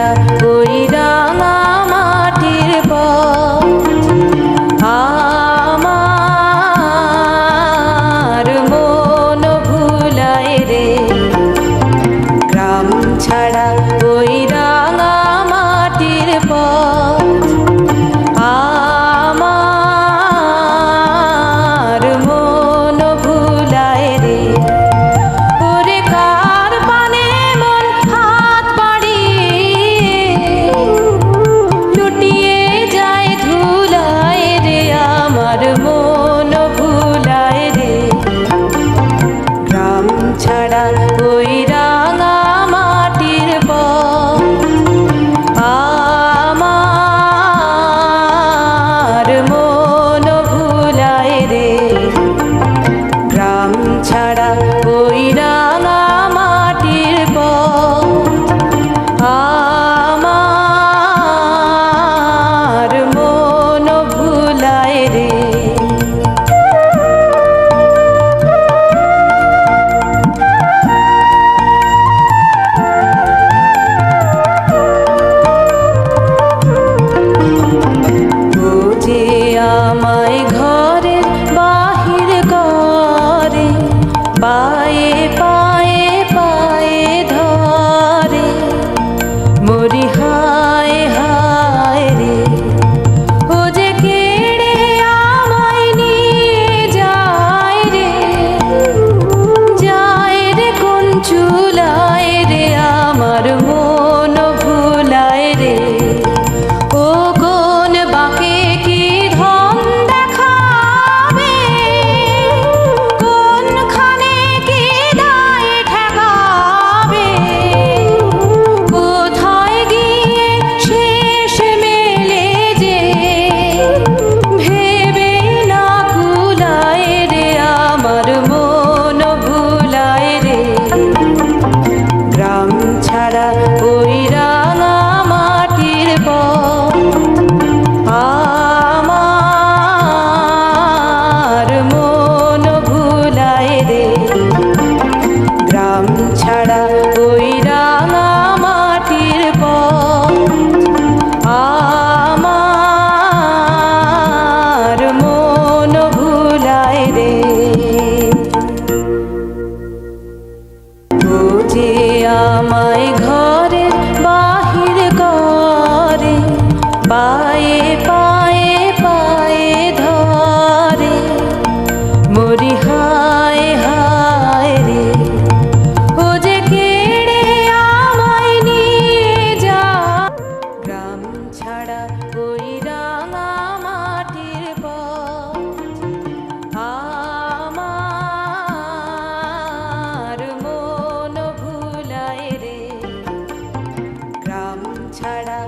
ছাড়া ওই রাঙা মাটির পথ আমার মন ভুলায় রে। গ্রাম ছাড়া ওই রাঙা মাটির পথ আমার মন ভুলায় রে। ওরে কার পানে মন হাত বাড়িয়ে লুটিয়ে যায় ধুলায় রে, আমার মন ভুলায় রে। গ্রাম ছাড়া ওই রাঙা মাটির পথ আমার মন ভুলায় রে। গ্রাম ছাড়া ওই রাঙা মাটির পথ আমার মন ভুলায় রে। আমায় ঘরের বাহির করে, পায়ে পায়ে পায়ে ধরে, মরি হায় হায় রে। ও যে কেড়ে আমায় নিয়ে যায় রে, যায় রে কোন চুলায় রে, আমার মন ভুলায় রে। ও কোন বাঁকে কি ধন দেখাবে, কোনখানে কি দায় ঠেকাবে, কোথায় গিয়ে শেষ মেলে যে ভেবে না কুলায় রে, আমার মন ভুলায় রে। গ্রাম ছাড়া ওই রাঙা মাটির পথ আমার মন ভুলায় রে। গ্রাম ছাড়া ওই রাঙা মাটির পথ আমার মন ভুলায় রে। ও যে আমায় ঘরের বাহির করে, পায়ে পায়ে পায়ে ধরে, মরি হায় হায় রে। ও যে কেড়ে আমায় নিয়ে যায়। গ্রাম ছাড়া ওই রাঙা মাটির পথ আমার মন ভুলায় রে। গ্রাম ছাড়া